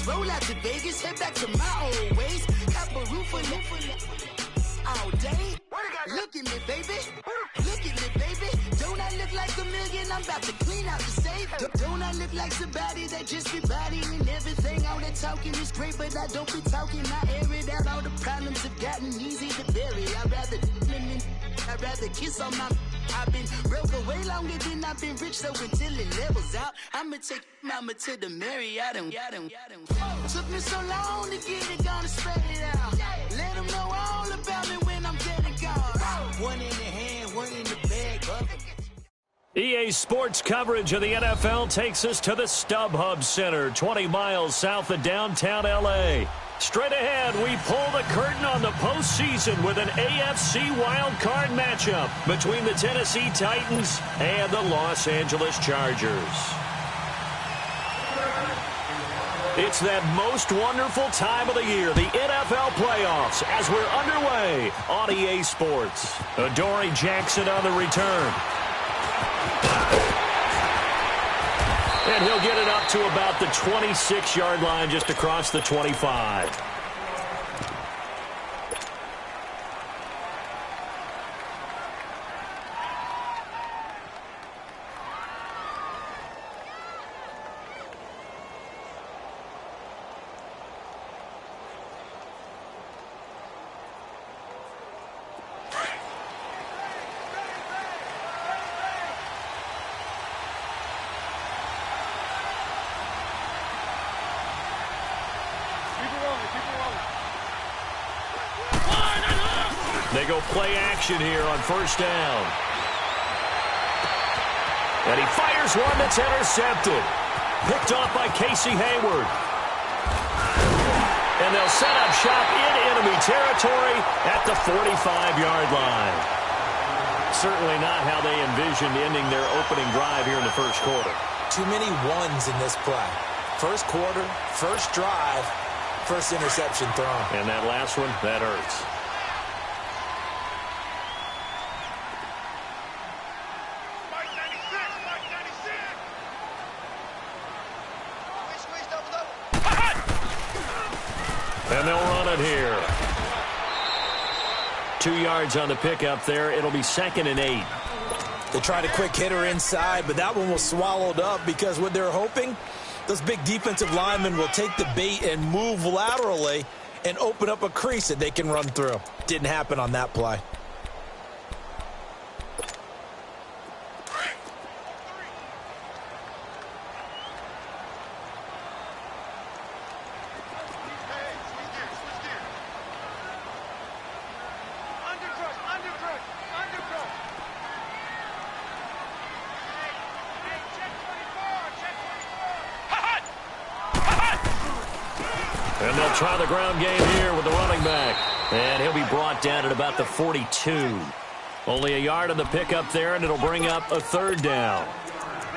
just roll out to Vegas, head back to my old ways. Got a roof all day. Look at me, baby. Look at me, baby. Don't I look like a million? I'm about to clean out the safe. Don't I look like somebody that just be bodying everything? All that talking is great, but I don't be talking. I air it out. All the problems have gotten easy to bury. I'd rather kiss on my... I've been broke away longer than I've been rich, so until it levels out, I'ma take mama to the Marriott and took me so long to get it, gonna spread it out. Let them know all about me when I'm dead and gone. One in the hand, one in the bag. EA Sports coverage of the NFL takes us to the StubHub Center, 20 miles south of downtown L.A. Straight ahead, we pull the curtain on the postseason with an AFC wildcard matchup between the Tennessee Titans and the Los Angeles Chargers. It's that most wonderful time of the year, the NFL playoffs, as we're underway on EA Sports. Adoree Jackson on the return. And he'll get it up to about the 26-yard line, just across the 25. They go play action here on first down. And he fires one that's intercepted. Picked off by Casey Hayward. And they'll set up shop in enemy territory at the 45-yard line. Certainly not how they envisioned ending their opening drive here in the first quarter. Too many ones in this play. First quarter, first drive, first interception thrown. And that last one, that hurts. And they'll run it here. 2 yards on the pickup there. It'll be 2nd and 8. They tried a quick hitter inside, but that one was swallowed up because what they're hoping, those big defensive linemen will take the bait and move laterally and open up a crease that they can run through. Didn't happen on that play. And they'll try the ground game here with the running back. And he'll be brought down at about the 42. Only a yard on the pickup there, and it'll bring up a 3rd down.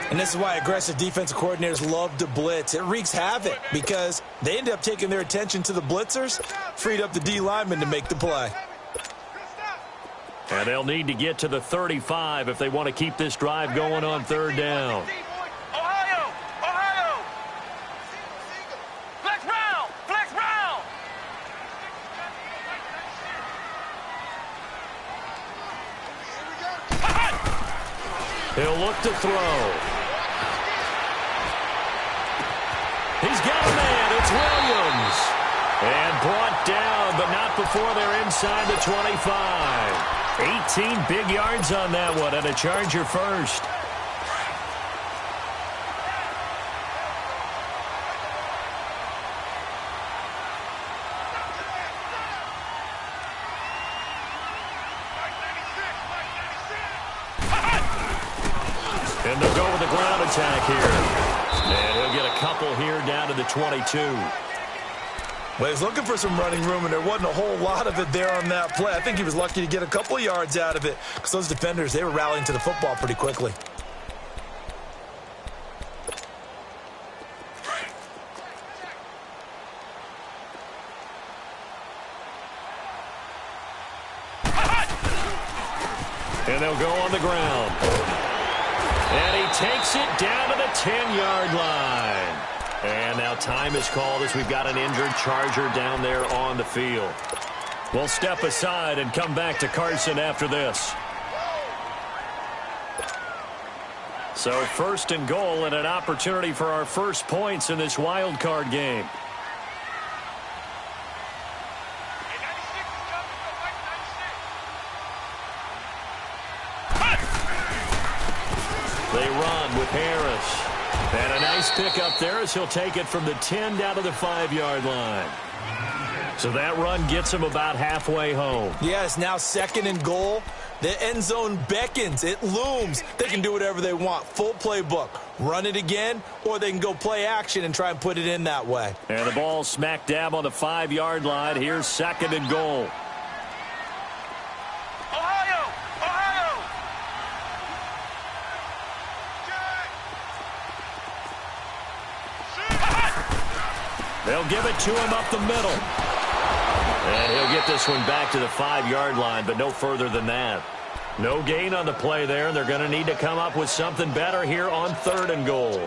And this is why aggressive defensive coordinators love to blitz. It wreaks havoc because they end up taking their attention to the blitzers, freed up the D linemen to make the play. And they'll need to get to the 35 if they want to keep this drive going on 3rd down. He'll look to throw. He's got a man. It's Williams. And brought down, but not before they're inside the 25. 18 big yards on that one, and a Charger first. And they'll go with the ground attack here. And he'll get a couple here down to the 22. Well, he was looking for some running room, and there wasn't a whole lot of it there on that play. I think he was lucky to get a couple of yards out of it because those defenders, they were rallying to the football pretty quickly. And they'll go on the ground. And he takes it down to the 10-yard line. And now time is called as we've got an injured Charger down there on the field. We'll step aside and come back to Carson after this. So first and goal and an opportunity for our first points in this wild card game. They run with Harris. And a nice pick up there as he'll take it from the 10 down to the 5-yard line. So that run gets him about halfway home. Yeah, it's now second and goal. The end zone beckons. It looms. They can do whatever they want. Full playbook. Run it again, or they can go play action and try and put it in that way. And the ball smack dab on the 5-yard line. Here's second and goal. They'll give it to him up the middle. And he'll get this one back to the 5-yard line, but no further than that. No gain on the play there. They're going to need to come up with something better here on third and goal.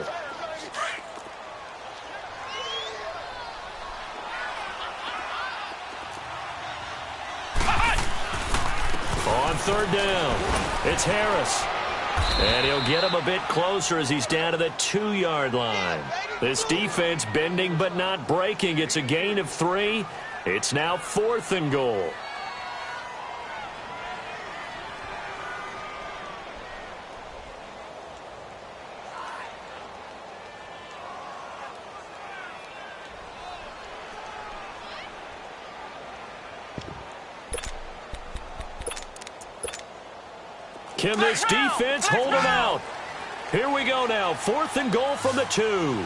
On third down, it's Harris. And he'll get him a bit closer as he's down to the 2-yard line. This defense bending but not breaking. It's a gain of 3. It's now fourth and goal. Can this defense hold him out? Here we go now. Fourth and goal from the 2.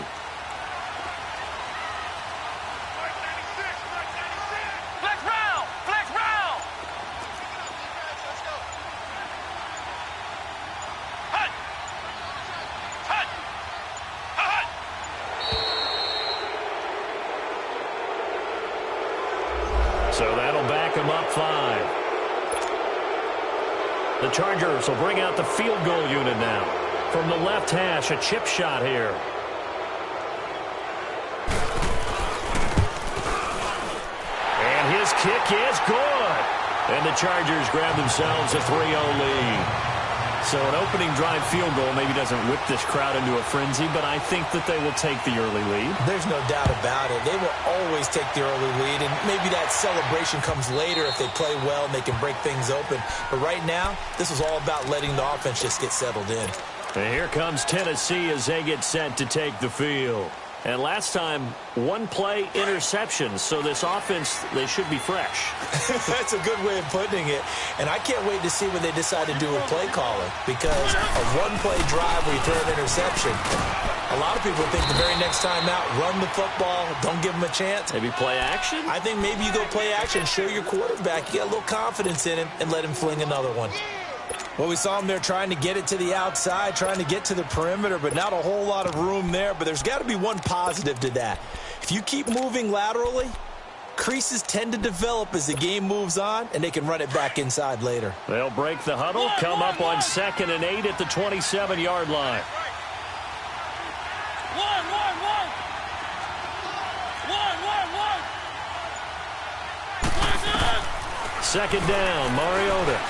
So that'll back him up 5. The Chargers will bring out the field goal unit now. From the left hash, a chip shot here. And his kick is good. And the Chargers grab themselves a 3-0 lead. So an opening drive field goal maybe doesn't whip this crowd into a frenzy, but I think that they will take the early lead. There's no doubt about it. They will always take the early lead, and maybe that celebration comes later if they play well and they can break things open. But right now, this is all about letting the offense just get settled in. And here comes Tennessee as they get set to take the field. And last time, one play interception. So this offense, they should be fresh. That's a good way of putting it. And I can't wait to see what they decide to do with play calling. Because a one-play drive where you throw an interception, a lot of people think the very next time out, run the football, don't give them a chance. Maybe play action? I think maybe you go play action, show your quarterback, you get a little confidence in him, and let him fling another one. Well, we saw him there trying to get it to the outside, trying to get to the perimeter, but not a whole lot of room there. But there's got to be one positive to that. If you keep moving laterally, creases tend to develop as the game moves on, and they can run it back inside later. They'll break the huddle, come up on 2nd and 8 at the 27-yard line. Second down, Mariota.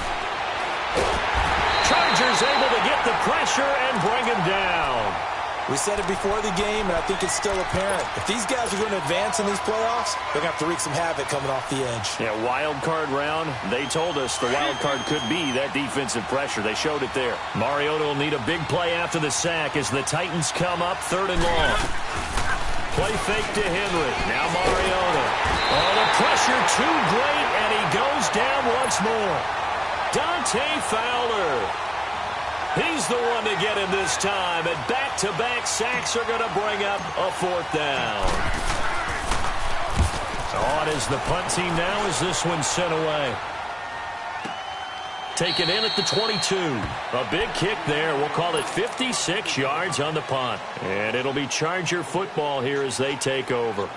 Chargers able to get the pressure and bring him down. We said it before the game, and I think it's still apparent. If these guys are going to advance in these playoffs, they're going to have to wreak some havoc coming off the edge. Yeah, wild card round. They told us the wild card could be that defensive pressure. They showed it there. Mariota will need a big play after the sack as the Titans come up 3rd and long. Play fake to Henry. Now Mariota. Oh, the pressure too great, and he goes down once more. Dante Fowler. He's the one to get him this time, and back-to-back sacks are going to bring up a 4th down. On is the punt team now as this one's sent away. Taken in at the 22. A big kick there. We'll call it 56 yards on the punt. And it'll be Charger football here as they take over.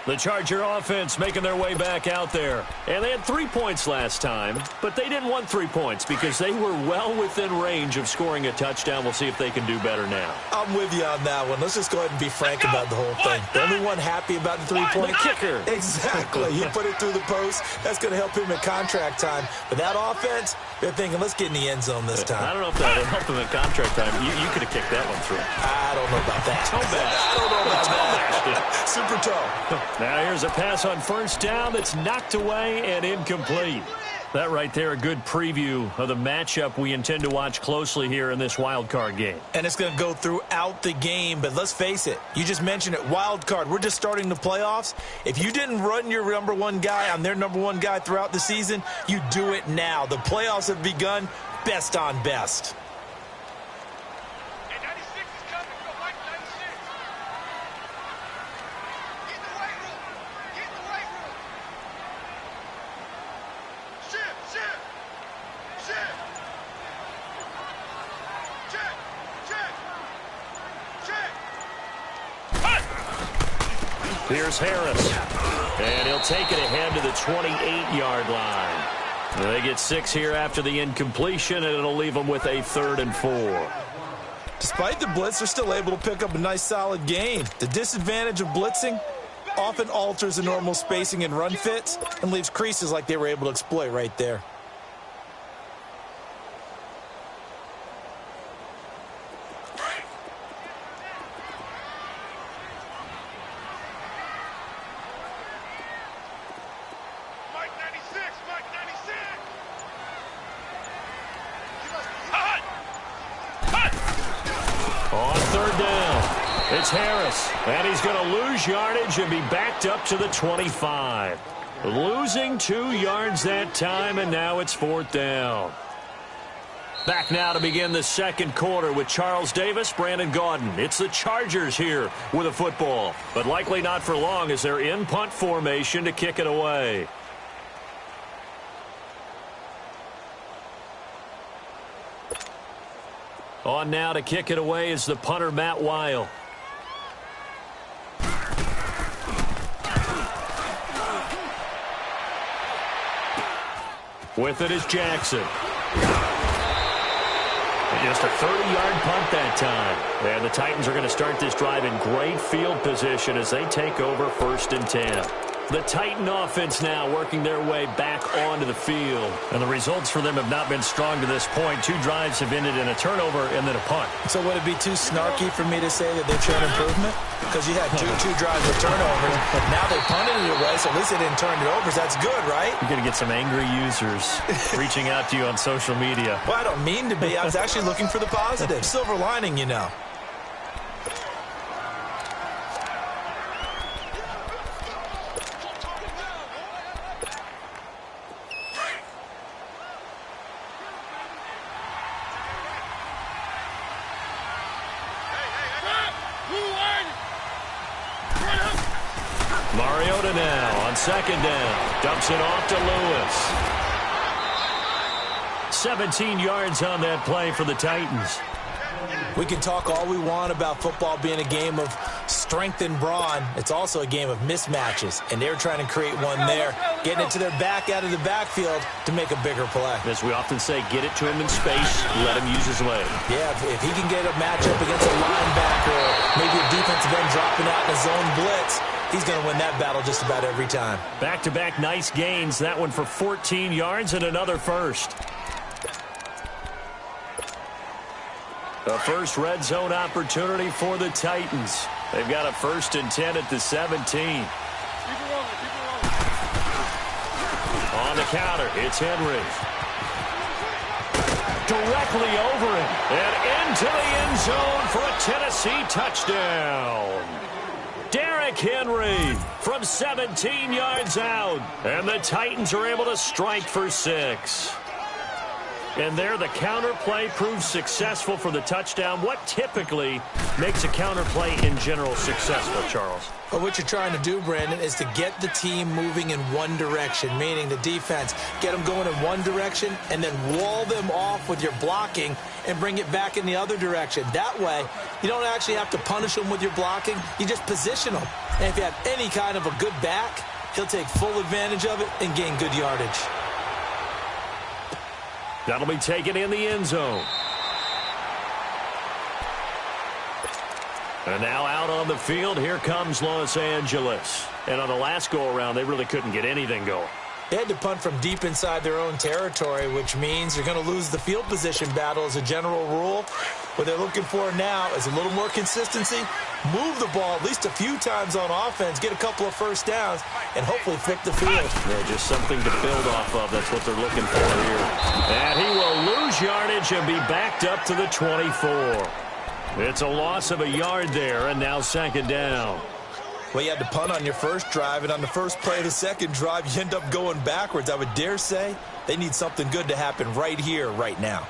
The Charger offense making their way back out there. And they had 3 points last time, but they didn't want 3 points because they were well within range of scoring a touchdown. We'll see if they can do better now. I'm with you on that one. Let's just go ahead and be frank about the whole thing. The only one happy about the 3-point kicker. Exactly. He put it through the post. That's going to help him in contract time. But that offense, they're thinking, let's get in the end zone this time. I don't know if that would help him in contract time. You could have kicked that one through. I don't know about that. Toe bash. I don't know about that. Super toe. Now here's a pass on first down that's knocked away and incomplete. That right there, a good preview of the matchup we intend to watch closely here in this wild card game. And it's going to go throughout the game, but let's face it. You just mentioned it, wild card. We're just starting the playoffs. If you didn't run your number one guy on their number one guy throughout the season, you do it now. The playoffs have begun, best on best. Here's Harris, and he'll take it ahead to the 28-yard line. They get 6 here after the incompletion, and it'll leave them with a 3rd and 4. Despite the blitz, they're still able to pick up a nice, solid gain. The disadvantage of blitzing often alters the normal spacing and run fits and leaves creases like they were able to exploit right there. It's Harris, and he's going to lose yardage and be backed up to the 25. Losing 2 yards that time, and now it's 4th down. Back now to begin the second quarter with Charles Davis, Brandon Gaudin. It's the Chargers here with a football, but likely not for long as they're in punt formation to kick it away. On now to kick it away is the punter, Matt Weil. With it is Jackson. Just a 30-yard punt that time. And the Titans are going to start this drive in great field position as they take over 1st and 10. The Titan offense now working their way back onto the field. And the results for them have not been strong to this point. 2 drives have ended in a turnover and then a punt. So would it be too snarky for me to say that they've shown improvement? Because you had two drives with turnovers. Now they punted it away, so at least they didn't turn it over. So that's good, right? You're going to get some angry users reaching out to you on social media. Well, I don't mean to be. I was actually looking for the positive. Silver lining, you know. Mariota now on 2nd down. Dumps it off to Lewis. 17 yards on that play for the Titans. We can talk all we want about football being a game of strength and brawn. It's also a game of mismatches, and they're trying to create one there, getting it to their back out of the backfield to make a bigger play. As we often say, get it to him in space, let him use his leg. Yeah, if he can get a matchup against a linebacker, or maybe a defensive end dropping out in a zone blitz, he's going to win that battle just about every time. Back-to-back nice gains. That one for 14 yards and another first. The first red zone opportunity for the Titans. They've got a 1st and 10 at the 17. On the counter, it's Henry. Directly over it and into the end zone for a Tennessee touchdown. Derrick Henry from 17 yards out, and the Titans are able to strike for 6. And there the counter play proves successful for the touchdown. What typically makes a counter play in general successful, Charles? Well, what you're trying to do, Brandon, is to get the team moving in one direction, meaning the defense, get them going in one direction and then wall them off with your blocking and bring it back in the other direction. That way, you don't actually have to punish them with your blocking. You just position them. And if you have any kind of a good back, he'll take full advantage of it and gain good yardage. That'll be taken in the end zone. And now out on the field, here comes Los Angeles. And on the last go-around, they really couldn't get anything going. They had to punt from deep inside their own territory, which means you're going to lose the field position battle as a general rule. What they're looking for now is a little more consistency, move the ball at least a few times on offense, get a couple of first downs, and hopefully flip the field. Yeah, just something to build off of. That's what they're looking for here. And he will lose yardage and be backed up to the 24. It's a loss of a yard there, and now second down. Well, you had to punt on your first drive, and on the first play of the second drive, you end up going backwards. I would dare say they need something good to happen right here, right now.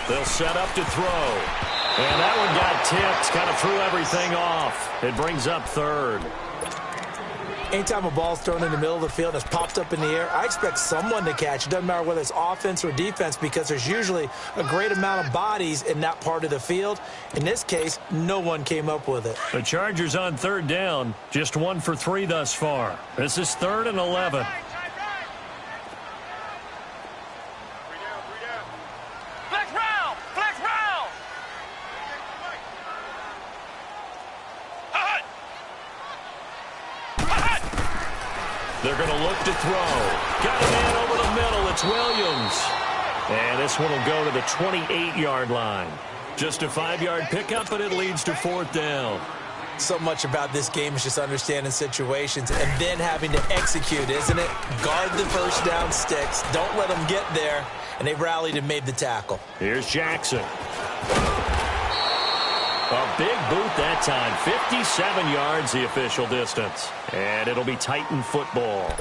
They'll set up to throw. And that one got tipped, kind of threw everything off. It brings up third. Anytime a ball's thrown in the middle of the field and it's popped up in the air, I expect someone to catch. It doesn't matter whether it's offense or defense because there's usually a great amount of bodies in that part of the field. In this case, no one came up with it. The Chargers on third down, just 1 for 3 thus far. This is 3rd and 11. They're going to look to throw. Got a man over the middle. It's Williams. And this one will go to the 28-yard line. Just a 5-yard pickup, but it leads to 4th down. So much about this game is just understanding situations and then having to execute, isn't it? Guard the first down sticks. Don't let them get there. And they rallied and made the tackle. Here's Jackson. A big boot that time. 57 yards the official distance. And it'll be Titan football.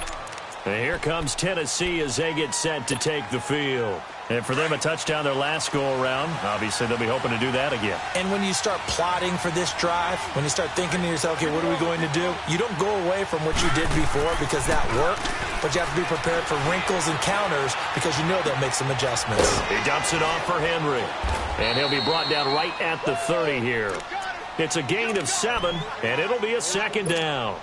And here comes Tennessee as they get set to take the field. And for them, a touchdown their last go-around. Obviously, they'll be hoping to do that again. And when you start plotting for this drive, when you start thinking to yourself, okay, what are we going to do? You don't go away from what you did before because that worked, but you have to be prepared for wrinkles and counters because you know they'll make some adjustments. He dumps it off for Henry. And he'll be brought down right at the 30 here. It's a gain of 7, and it'll be a second down.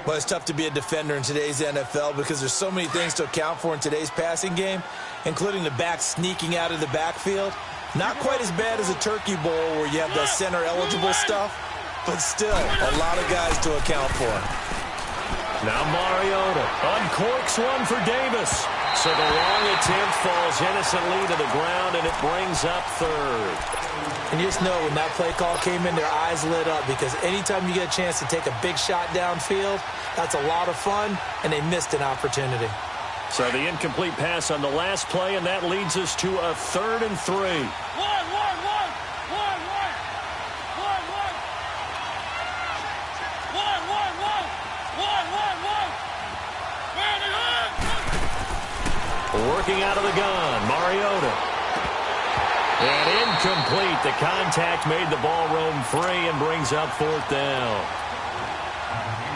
Well, it's tough to be a defender in today's NFL because there's so many things to account for in today's passing game, including the back sneaking out of the backfield. Not quite as bad as a turkey bowl where you have the center-eligible stuff, but still a lot of guys to account for. Now Mariota uncorks one for Davis. So the long attempt falls innocently to the ground, and it brings up 3rd. And you just know when that play call came in, their eyes lit up because anytime you get a chance to take a big shot downfield, that's a lot of fun, and they missed an opportunity. So the incomplete pass on the last play, and that leads us to a 3rd and 3. Working out of the gun, Mariota. And incomplete. The contact made the ball roam free and brings up 4th down.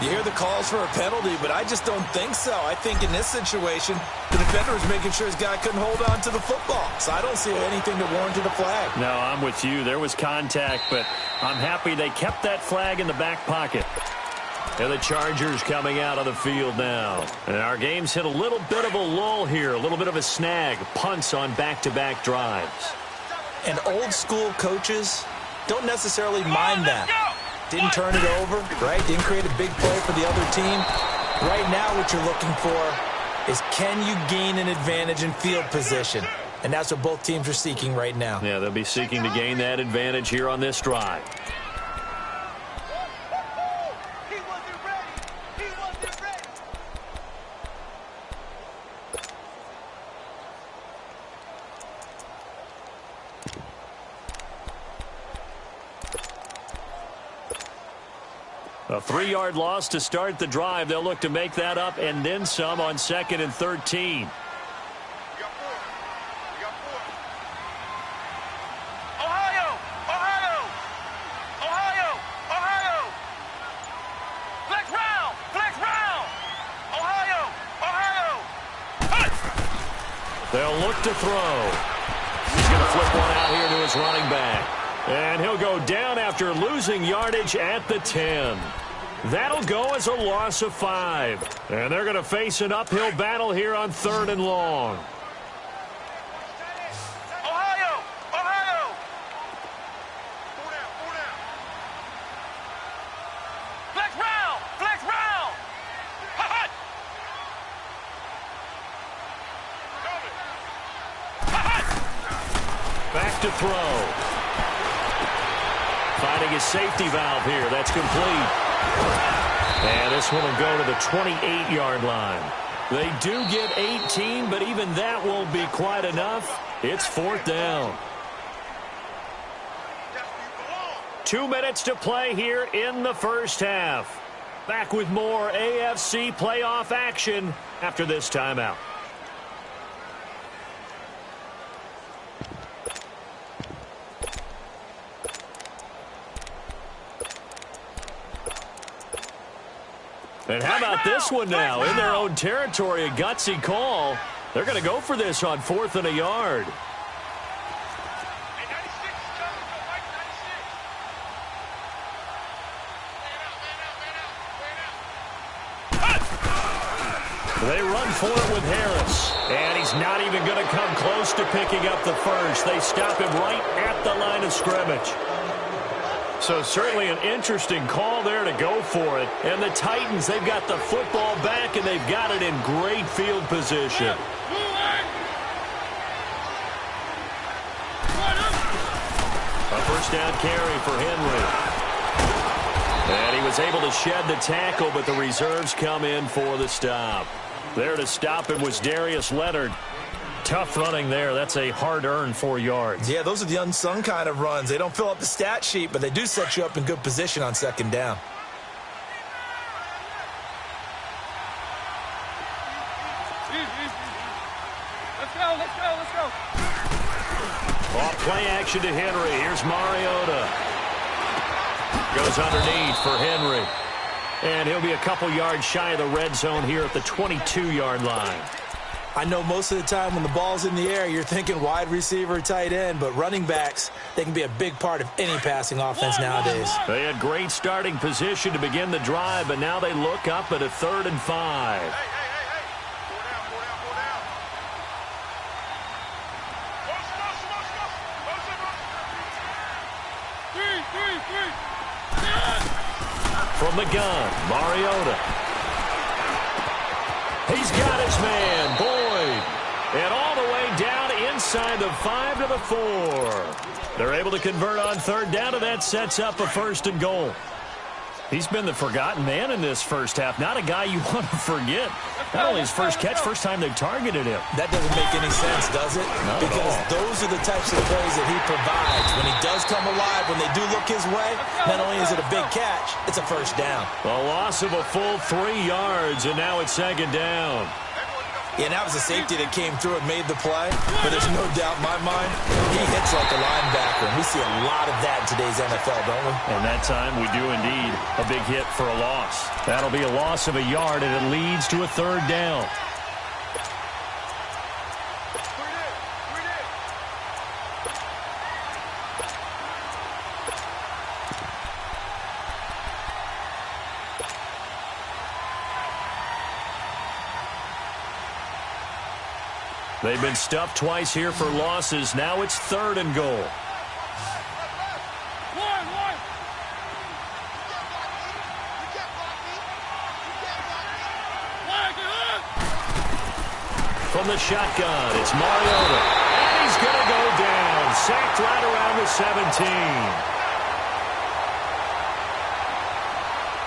You hear the calls for a penalty, but I just don't think so. I think in this situation, the defender was making sure his guy couldn't hold on to the football. So I don't see anything that warranted a flag. No, I'm with you. There was contact, but I'm happy they kept that flag in the back pocket. And the Chargers coming out of the field now. And our game's hit a little bit of a lull here, a little bit of a snag. Punts on back-to-back drives. And old-school coaches don't necessarily mind that. Didn't turn it over, right? Didn't create a big play for the other team. Right now what you're looking for is can you gain an advantage in field position? And that's what both teams are seeking right now. Yeah, they'll be seeking to gain that advantage here on this drive. A 3-yard loss to start the drive. They'll look to make that up and then some on 2nd and 13. They'll look to throw. He's going to flip one out here to his running back. And he'll go down after losing yardage at the 10. That'll go as a loss of 5. And they're going to face an uphill battle here on 3rd and long. Back to throw. Finding his safety valve here. That's complete. And this one will go to the 28-yard line. They do get 18, but even that won't be quite enough. It's 4th down. 2 minutes to play here in the first half. Back with more AFC playoff action after this timeout. And how about this one now? In their own territory, a gutsy call. They're going to go for this on 4th and a yard. They run for it with Harris. And he's not even going to come close to picking up the first. They stop him right at the line of scrimmage. So certainly an interesting call there to go for it. And the Titans, they've got the football back, and they've got it in great field position. A first down carry for Henry. And he was able to shed the tackle, but the reserves come in for the stop. There to stop him was Darius Leonard. Tough running there. That's a hard-earned 4 yards. Yeah, those are the unsung kind of runs. They don't fill up the stat sheet, but they do set you up in good position on 2nd down. Let's go. Off play action to Henry. Here's Mariota. Goes underneath for Henry. And he'll be a couple yards shy of the red zone here at the 22-yard line. I know most of the time when the ball's in the air, you're thinking wide receiver, tight end, but running backs, they can be a big part of any passing offense nowadays. They had great starting position to begin the drive, but now they look up at a 3rd and 5. From the gun, Mariota. He's got his man, Boyd. And all the way down inside the 5 to the 4. They're able to convert on 3rd down, and that sets up a 1st and goal. He's been the forgotten man in this first half. Not a guy you want to forget. Not only his first catch, first time they've targeted him. That doesn't make any sense, does it? Because those are the types of plays that he provides. When he does come alive, when they do look his way, not only is it a big catch, it's a 1st down. A loss of a full 3 yards, and now it's 2nd down. Yeah, that was a safety that came through and made the play. But there's no doubt in my mind, he hits like a linebacker. And we see a lot of that in today's NFL, don't we? And that time we do indeed. A big hit for a loss. That'll be a loss of a yard, and it leads to a 3rd down. They've been stuffed twice here for losses. Now it's 3rd and goal. From the shotgun, it's Mariota. And he's going to go down. Sacked right around the 17.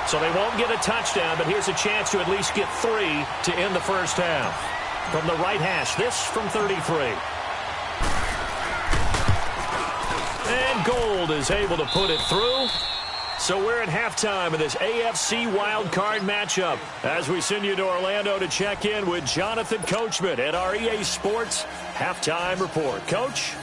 So they won't get a touchdown, but here's a chance to at least get 3 to end the first half. From the right hash, this from 33. And Gold is able to put it through. So we're at halftime of this AFC wildcard matchup as we send you to Orlando to check in with Jonathan Coachman at our EA Sports Halftime Report. Coach?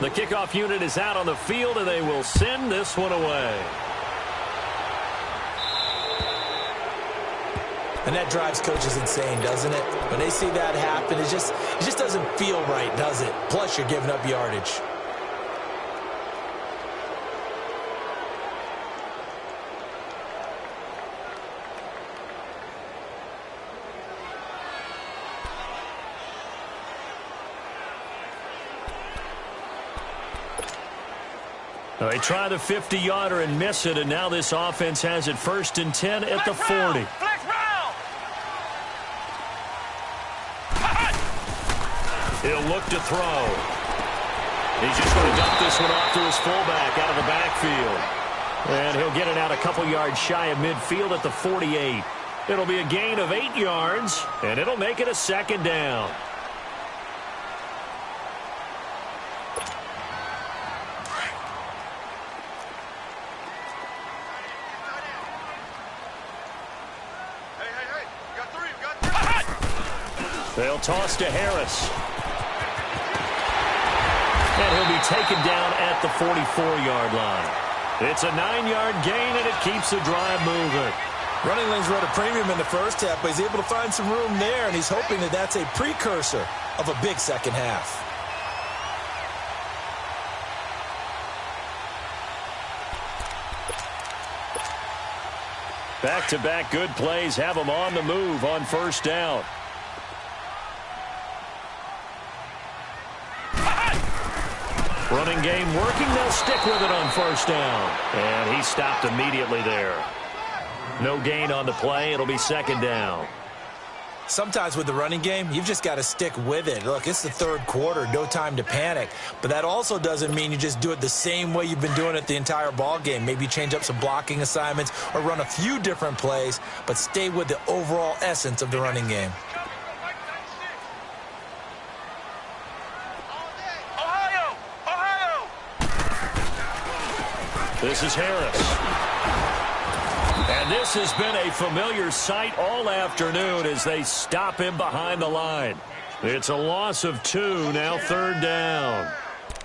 The kickoff unit is out on the field, and they will send this one away. And that drives coaches insane, doesn't it? When they see that happen, it just doesn't feel right, does it? Plus, you're giving up yardage. They try the 50-yarder and miss it, and now this offense has it 1st and 10 at the 40. He'll look to throw. He's just going to dump this one off to his fullback out of the backfield. And he'll get it out a couple yards shy of midfield at the 48. It'll be a gain of 8 yards, and it'll make it a 2nd down. They'll toss to Harris. And he'll be taken down at the 44-yard line. It's a 9-yard gain, and it keeps the drive moving. Running lanes were at a premium in the first half, but he's able to find some room there, and he's hoping that that's a precursor of a big second half. Back-to-back good plays have him on the move on 1st down. Running game working. They'll stick with it on 1st down. And he stopped immediately there. No gain on the play. It'll be 2nd down. Sometimes with the running game, you've just got to stick with it. Look, it's the 3rd quarter. No time to panic. But that also doesn't mean you just do it the same way you've been doing it the entire ball game. Maybe change up some blocking assignments or run a few different plays, but stay with the overall essence of the running game. This is Harris. And this has been a familiar sight all afternoon as they stop him behind the line. It's a loss of 2, now 3rd down.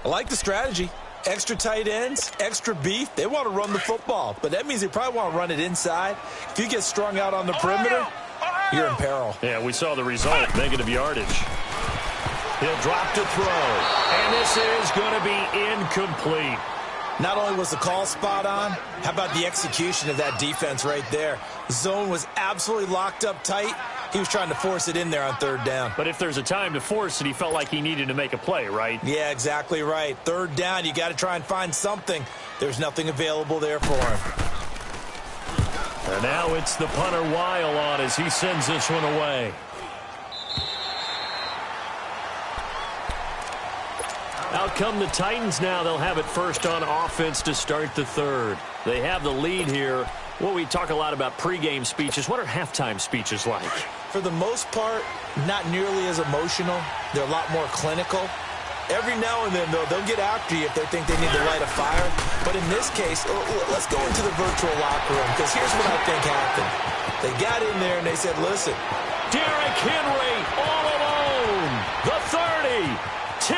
I like the strategy. Extra tight ends, extra beef. They want to run the football, but that means they probably want to run it inside. If you get strung out on the perimeter, you're in peril. Yeah, we saw the result, negative yardage. He'll drop to throw, and this is going to be incomplete. Not only was the call spot on, how about the execution of that defense right there? The zone was absolutely locked up tight. He was trying to force it in there on 3rd down. But if there's a time to force it, he felt like he needed to make a play, right? Yeah, exactly right. 3rd down, you got to try and find something. There's nothing available there for him. And now it's the punter Weil on as he sends this one away. Out come the Titans now. They'll have it 1st on offense to start the 3rd. They have the lead here. Well, we talk a lot about pregame speeches. What are halftime speeches like? For the most part, not nearly as emotional. They're a lot more clinical. Every now and then, though, they'll get after you if they think they need to light a fire. But in this case, let's go into the virtual locker room, because here's what I think happened. They got in there and they said, listen. Derrick Henry all alone. The 30. 10,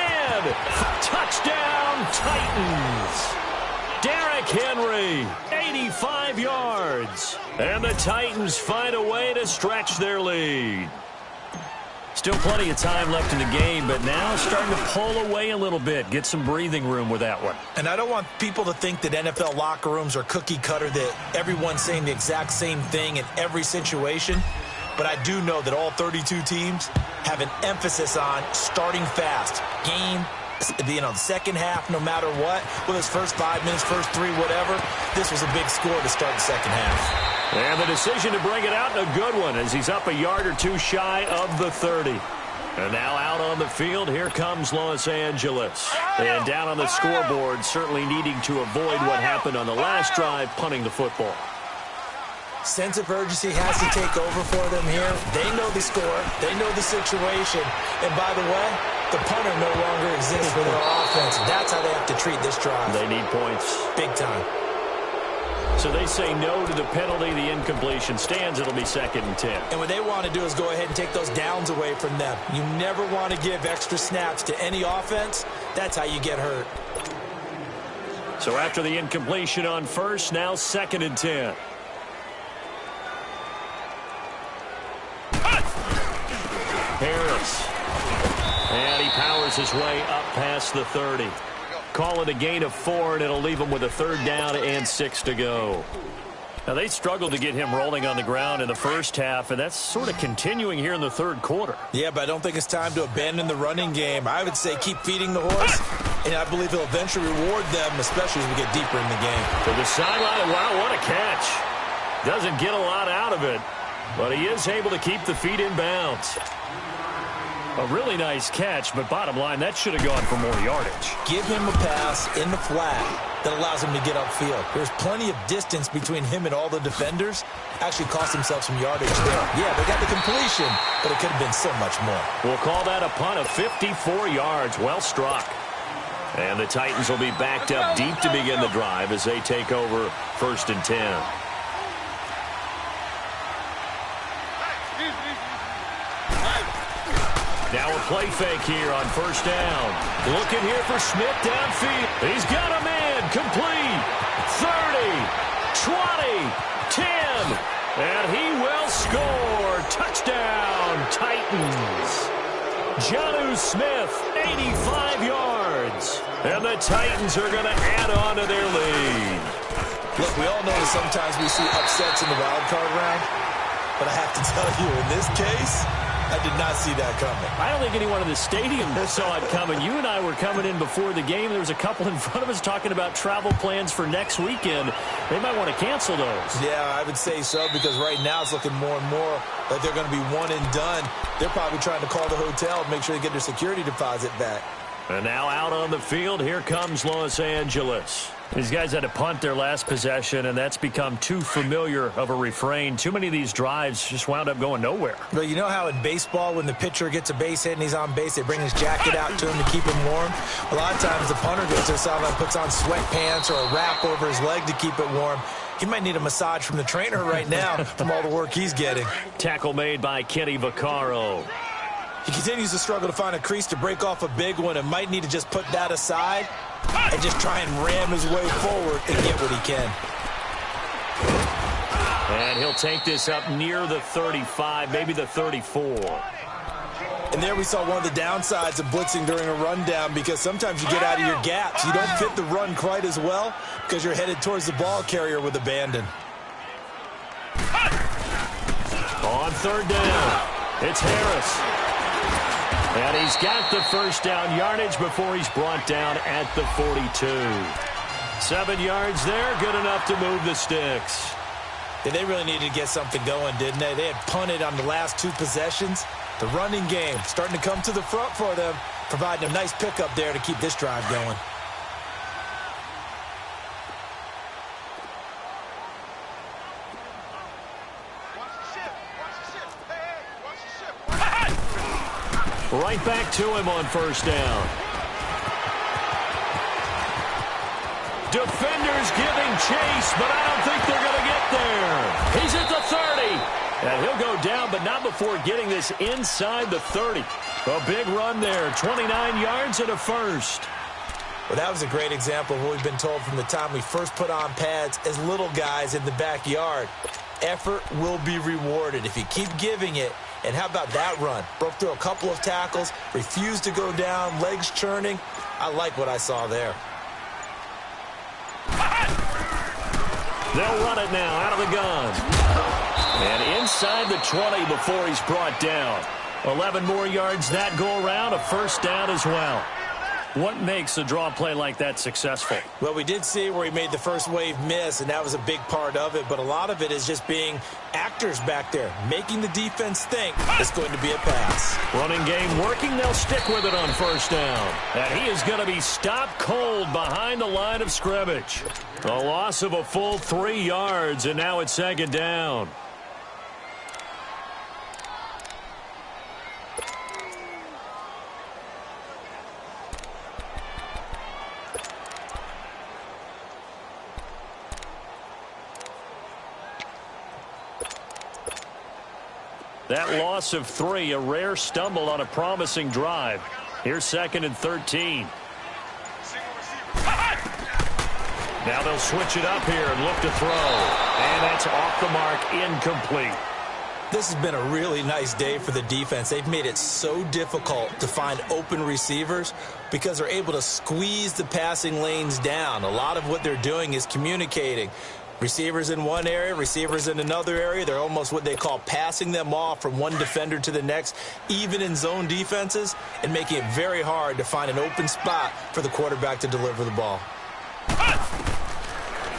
touchdown Titans. Derrick Henry, 85 yards. And the Titans find a way to stretch their lead. Still plenty of time left in the game, but now starting to pull away a little bit. Get some breathing room with that one. And I don't want people to think that NFL locker rooms are cookie cutter, that everyone's saying the exact same thing in every situation. But I do know that all 32 teams have an emphasis on starting fast. Game, the second half, no matter what. Whether it's first 5 minutes, first 3, whatever. This was a big score to start the second half. And the decision to bring it out, a good one, as he's up a yard or 2 shy of the 30. And now out on the field, here comes Los Angeles. And down on the scoreboard, certainly needing to avoid what happened on the last drive, punting the football. Sense of urgency has to take over for them here. They know the score. They know the situation. And by the way, the punter no longer exists for their offense. That's how they have to treat this drive. They need points. Big time. So they say no to the penalty. The incompletion stands. It'll be 2nd and 10. And what they want to do is go ahead and take those downs away from them. You never want to give extra snaps to any offense. That's how you get hurt. So after the incompletion on 1st, now 2nd and 10. And he powers his way up past the 30. Call it a gain of 4, and it'll leave him with a 3rd down and 6 to go. Now, they struggled to get him rolling on the ground in the first half, and that's sort of continuing here in the 3rd quarter. Yeah, but I don't think it's time to abandon the running game. I would say keep feeding the horse, and I believe he'll eventually reward them, especially as we get deeper in the game. To the sideline, wow, what a catch. Doesn't get a lot out of it, but he is able to keep the feet in bounds. A really nice catch, but bottom line, that should have gone for more yardage. Give him a pass in the flat that allows him to get upfield. There's plenty of distance between him and all the defenders. Actually cost himself some yardage there. Yeah, they got the completion, but it could have been so much more. We'll call that a punt of 54 yards. Well struck. And the Titans will be backed up deep to begin the drive as they take over 1st and 10. Now a play fake here on 1st down. Looking here for Smith downfield. He's got a man. Complete. 30, 20, 10. And he will score. Touchdown, Titans. Jonnu Smith, 85 yards. And the Titans are going to add on to their lead. Look, we all know that sometimes we see upsets in the wild card round. But I have to tell you, in this case, I did not see that coming. I don't think anyone in the stadium saw it coming. You and I were coming in before the game. There was a couple in front of us talking about travel plans for next weekend. They might want to cancel those. Yeah, I would say so, because right now it's looking more and more like they're going to be one and done. They're probably trying to call the hotel and make sure they get their security deposit back. And now out on the field, here comes Los Angeles. These guys had to punt their last possession, and that's become too familiar of a refrain. Too many of these drives just wound up going nowhere. But you know how in baseball, when the pitcher gets a base hit and he's on base, they bring his jacket out to him to keep him warm? A lot of times the punter goes to the sideline, puts on sweatpants or a wrap over his leg to keep it warm. He might need a massage from the trainer right now from all the work he's getting. Tackle made by Kenny Vaccaro. He continues to struggle to find a crease to break off a big one and might need to just put that aside and just try and ram his way forward and get what he can. And he'll take this up near the 35, maybe the 34. And there we saw one of the downsides of blitzing during a rundown, because sometimes you get out of your gaps. You don't fit the run quite as well because you're headed towards the ball carrier with abandon. On 3rd down, it's Harris. And he's got the 1st down yardage before he's brought down at the 42. 7 yards there, good enough to move the sticks. Yeah, they really needed to get something going, didn't they? They had punted on the last 2 possessions. The running game starting to come to the front for them, providing a nice pickup there to keep this drive going. Right back to him on 1st down. Defenders giving chase, but I don't think they're going to get there. He's at the 30. And he'll go down, but not before getting this inside the 30. A big run there, 29 yards and a 1st. Well, that was a great example of what we've been told from the time we first put on pads as little guys in the backyard. Effort will be rewarded if you keep giving it. And how about that run? Broke through a couple of tackles, refused to go down, legs churning. I like what I saw there. They'll run it now out of the gun. And inside the 20 before he's brought down. 11 more yards that go around, a 1st down as well. What makes a draw play like that successful? Well, we did see where he made the first wave miss, and that was a big part of it. But a lot of it is just being actors back there, making the defense think it's going to be a pass. Running game working. They'll stick with it on 1st down. And he is going to be stopped cold behind the line of scrimmage. A loss of a full 3 yards, and now it's 2nd down. That loss of 3, a rare stumble on a promising drive. Here's 2nd and 13. Now they'll switch it up here and look to throw. And that's off the mark, incomplete. This has been a really nice day for the defense. They've made it so difficult to find open receivers because they're able to squeeze the passing lanes down. A lot of what they're doing is communicating. Receivers in one area, receivers in another area. They're almost what they call passing them off from one defender to the next, even in zone defenses, and making it very hard to find an open spot for the quarterback to deliver the ball.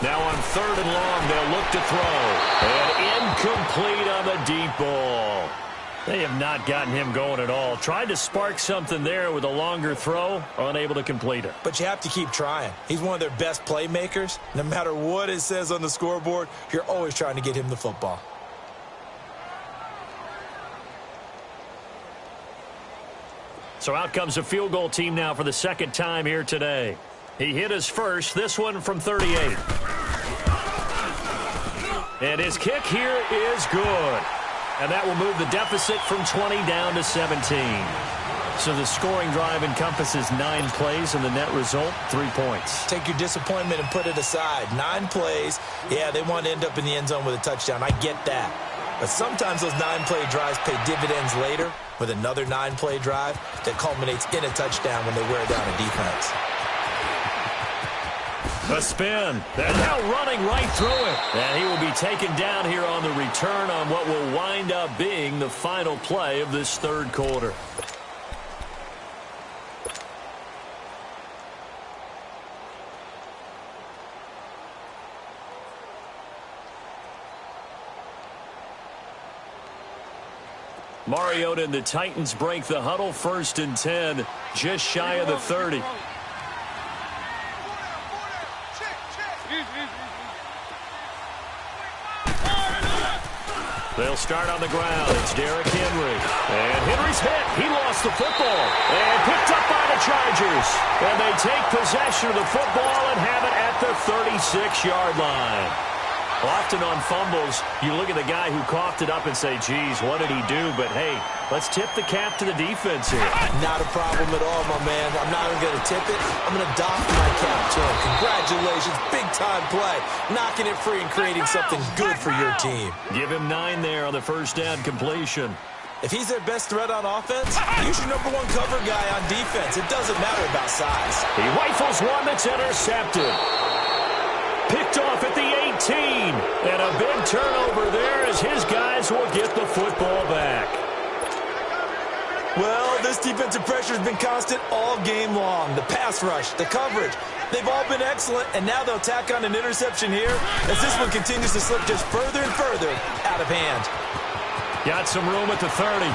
Now on 3rd and long, they'll look to throw. And incomplete on the deep ball. They have not gotten him going at all. Tried to spark something there with a longer throw, unable to complete it. But you have to keep trying. He's one of their best playmakers. No matter what it says on the scoreboard, you're always trying to get him the football. So out comes a field goal team now for the second time here today. He hit his first, this one from 38. And his kick here is good. And that will move the deficit from 20 down to 17. So the scoring drive encompasses 9 plays, and the net result, 3 points. Take your disappointment and put it aside. 9 plays, yeah, they want to end up in the end zone with a touchdown. I get that. But sometimes those 9-play drives pay dividends later with another 9-play drive that culminates in a touchdown when they wear down a defense. A spin. And now running right through it. And he will be taken down here on the return on what will wind up being the final play of this 3rd quarter. Mariota and the Titans break the huddle, 1st and 10, just shy of the 30. They'll start on the ground. It's Derrick Henry. And Henry's hit. He lost the football. And picked up by the Chargers. And they take possession of the football and have it at the 36-yard line. Often on fumbles, you look at the guy who coughed it up and say, geez, what did he do? But, hey, let's tip the cap to the defense here. Not a problem at all, my man. I'm not even going to tip it. I'm going to doff my cap to him. Congratulations. Big-time play. Knocking it free and creating something good for your team. Give him 9 there on the first down completion. If he's their best threat on offense, use your #1 cover guy on defense. It doesn't matter about size. He rifles one that's intercepted. Picked off at the 18. And a big turnover there as his guys will get the football back. Well, this defensive pressure has been constant all game long. The pass rush, the coverage, they've all been excellent, and now they'll tack on an interception here as this one continues to slip just further and further out of hand. Got some room at the 30.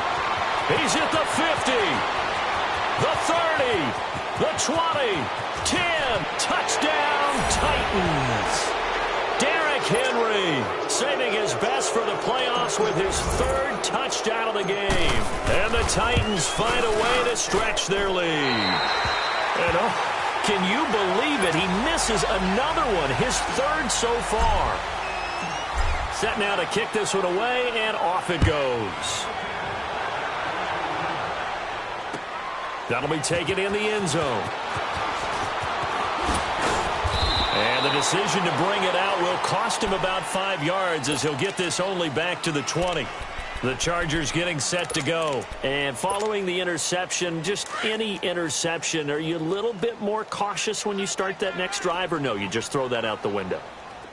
He's at the 50. The 30. The 20. 10. Touchdown, Titans. Derrick Henry saving his best for the playoffs with his 3rd touchdown of the game. And the Titans find a way to stretch their lead. And can you believe it? He misses another one, his 3rd so far. Set now to kick this one away, and off it goes. That'll be taken in the end zone. And the decision to bring it out will cost him about 5 yards as he'll get this only back to the 20. The Chargers getting set to go. And following the interception, just any interception, are you a little bit more cautious when you start that next drive, or no, you just throw that out the window?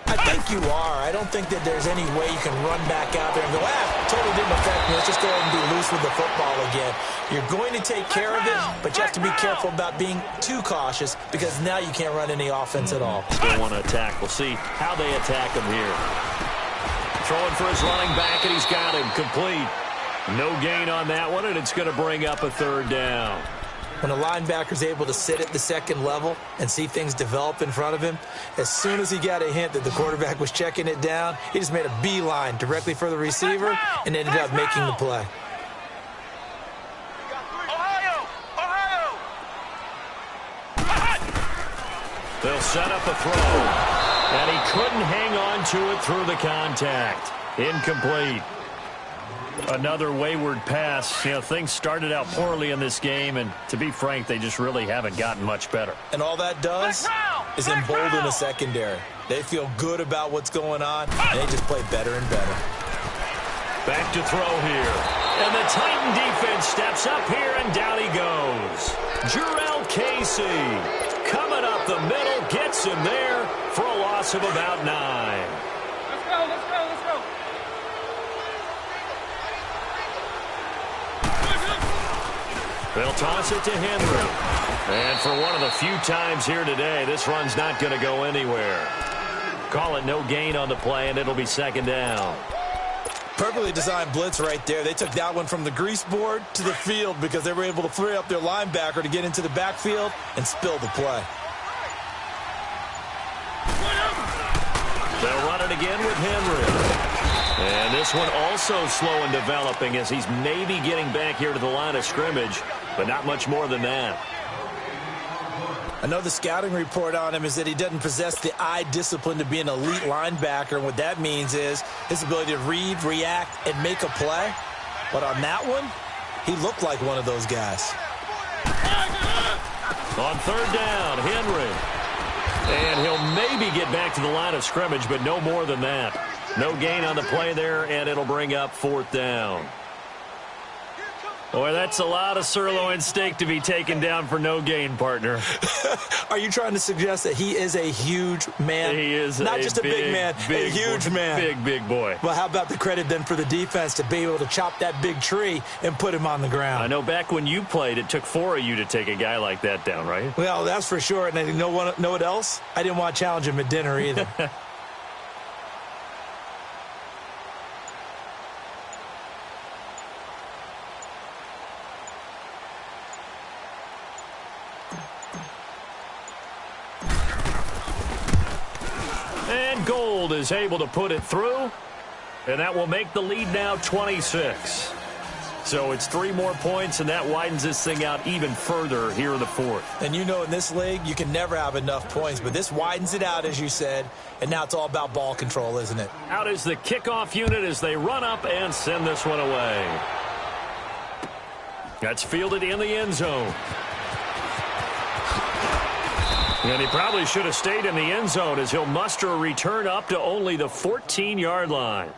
I think you are. I don't think that there's any way you can run back out there and go, totally didn't affect me. Let's just go ahead and be loose with the football again. You're going to take care of it, but you have to be careful about being too cautious because now you can't run any offense at all. Still want to attack. We'll see how they attack him here. Throwing for his running back, and he's got him complete. No gain on that one, and it's going to bring up a 3rd down. When a linebacker's able to sit at the 2nd level and see things develop in front of him, as soon as he got a hint that the quarterback was checking it down, he just made a beeline directly for the receiver and ended up making the play. They'll set up a throw, and he couldn't hang on to it through the contact. Incomplete. Another wayward pass. You know, things started out poorly in this game, and to be frank, they just really haven't gotten much better. And all that does is embolden the secondary. They feel good about what's going on, and they just play better and better. Back to throw here. And the Titan defense steps up here, and down he goes. Jarrell Casey coming up the middle, gets him there for a loss of about 9. Let's go, let's go, let's go. They'll toss it to Henry. And for one of the few times here today, this run's not going to go anywhere. Call it no gain on the play, and it'll be second down. Perfectly designed blitz right there. They took that one from the grease board to the field because they were able to free up their linebacker to get into the backfield and spill the play. They'll run it again with Henry. And this one also slow in developing as he's maybe getting back here to the line of scrimmage, but not much more than that. I know the scouting report on him is that he doesn't possess the eye discipline to be an elite linebacker. And what that means is his ability to read, react, and make a play. But on that one, he looked like one of those guys. On third down, Henry. And he'll maybe get back to the line of scrimmage, but no more than that. No gain on the play there, and it'll bring up fourth down. Boy, that's a lot of sirloin steak to be taken down for no gain, partner. Are you trying to suggest that he is a huge man? He is not just a big man, a huge man. Big boy. Well, how about the credit then for the defense to be able to chop that big tree and put him on the ground? I know back when you played, it took 4 of you to take a guy like that down, right? Well, that's for sure. And you know what else? I didn't want to challenge him at dinner either. Gold is able to put it through, and that will make the lead now 26. So it's 3 more points, and that widens this thing out even further here in the fourth. And you know in this league, you can never have enough points, but this widens it out, as you said, and now it's all about ball control, isn't it? Out is the kickoff unit as they run up and send this one away. That's fielded in the end zone. And he probably should have stayed in the end zone as he'll muster a return up to only the 14-yard line.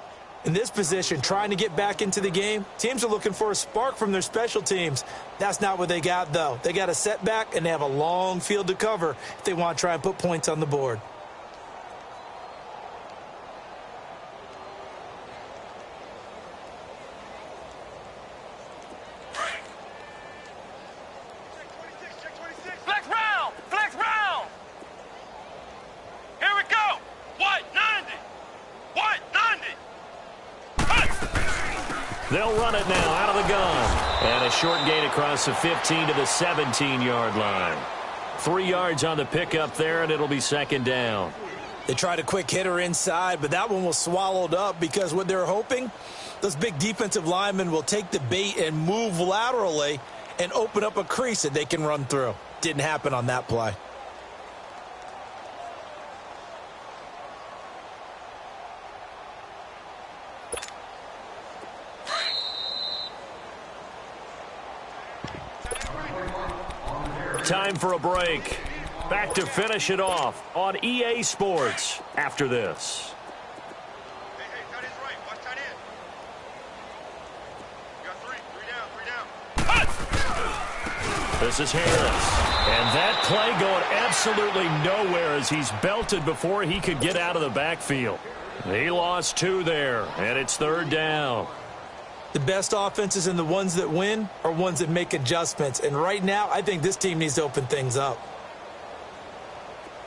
In this position, trying to get back into the game, teams are looking for a spark from their special teams. That's not what they got, though. They got a setback, and they have a long field to cover if they want to try and put points on the board. They'll run it now out of the gun. And a short gain across the 15 to the 17-yard line. 3 yards on the pickup there, and it'll be second down. They tried a quick hitter inside, but that one was swallowed up because what they're hoping, those big defensive linemen will take the bait and move laterally and open up a crease that they can run through. Didn't happen on that play. Time for a break. Back to finish it off on EA Sports after this. Hey, tight end's right. Watch tight end. You got 3 down. This is Harris. And that play going absolutely nowhere as he's belted before he could get out of the backfield. He lost 2 there, and it's third down. The best offenses and the ones that win are ones that make adjustments. And right now, I think this team needs to open things up.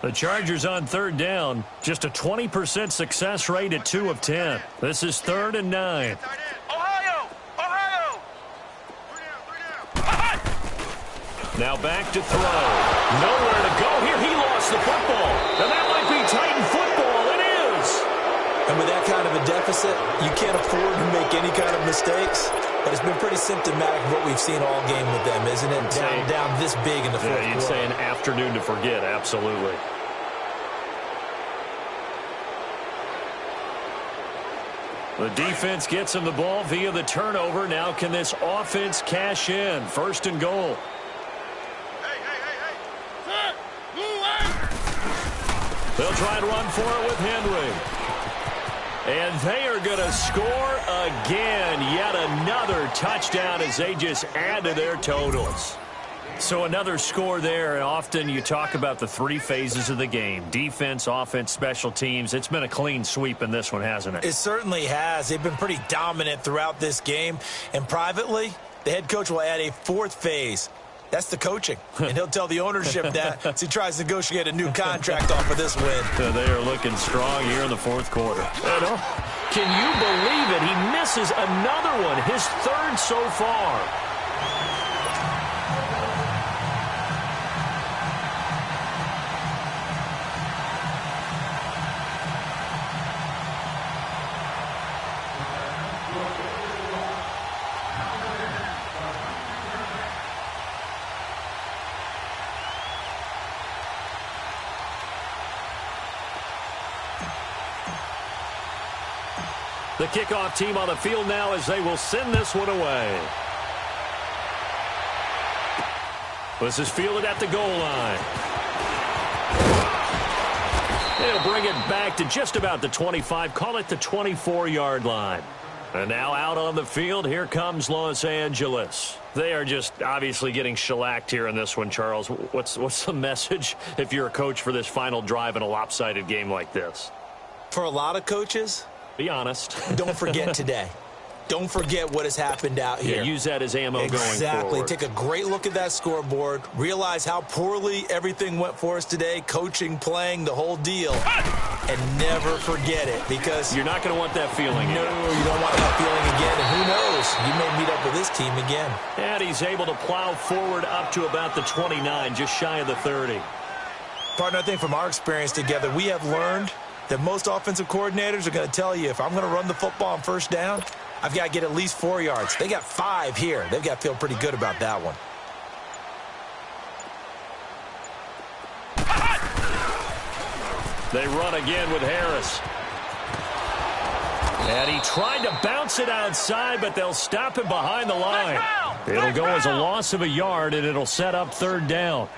The Chargers on third down, just a 20% success rate at 2 of 10. This is 3rd and 9. Ohio! Ohio! 3 down. Now back to throw. Nowhere to go here. He lost the football. And that might be Titan football. It is. And with that kind of a deficit, you can't afford to make any kind of mistakes. But it's been pretty symptomatic of what we've seen all game with them, isn't it? Down this big in the fourth quarter. You'd say an afternoon to forget, absolutely. The defense gets him the ball via the turnover. Now can this offense cash in? 1st and goal. Hey. Blue line. They'll try and run for it with Henry. And they are going to score again. Yet another touchdown as they just add to their totals. So another score there, and often you talk about the three phases of the game. Defense, offense, special teams. It's been a clean sweep in this one, hasn't it? It certainly has. They've been pretty dominant throughout this game. And privately, the head coach will add a fourth phase. That's the coaching. And he'll tell the ownership that as he tries to negotiate a new contract off of this win. They are looking strong here in the fourth quarter. Can you believe it? He misses another one, his third so far. The kickoff team on the field now as they will send this one away. This is fielded at the goal line. They'll bring it back to just about the 25, call it the 24-yard line. And now out on the field, here comes Los Angeles. They are just obviously getting shellacked here in this one, Charles. What's the message if you're a coach for this final drive in a lopsided game like this? For a lot of coaches, be honest. Don't forget today. Don't forget what has happened out here. Yeah, use that as ammo going forward. Exactly. Take a great look at that scoreboard. Realize how poorly everything went for us today. Coaching, playing, the whole deal. And never forget it because you're not going to want that feeling. No, you don't want that feeling again. And who knows? You may meet up with this team again. And he's able to plow forward up to about the 29, just shy of the 30. Partner, I think from our experience together, we have learned that most offensive coordinators are going to tell you, if I'm going to run the football on first down, I've got to get at least 4 yards. They got 5 here. They've got to feel pretty good about that one. They run again with Harris. And he tried to bounce it outside, but they'll stop him behind the line. It'll go as a loss of a yard, and it'll set up third down.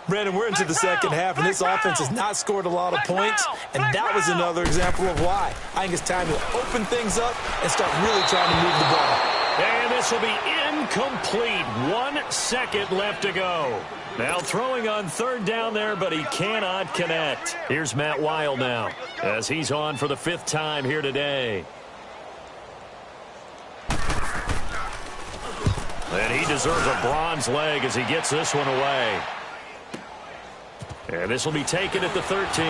Brandon, we're into the second half, and this offense has not scored a lot of points, and that was another example of why. I think it's time to open things up and start really trying to move the ball. And this will be incomplete. 1 second left to go. Now throwing on third down there, but he cannot connect. Here's Matt Weil now as he's on for the 5th time here today. And he deserves a bronze leg as he gets this one away. And this will be taken at the 13.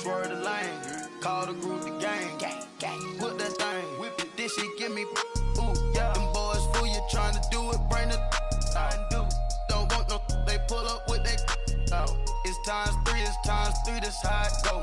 Swerve the lane, call the group the gang, whip that thing, whip it, this shit give me, ooh, yeah. Them boys fool you trying to do it, bring the don't want no, they pull up with they, it's times 3, that's how it go.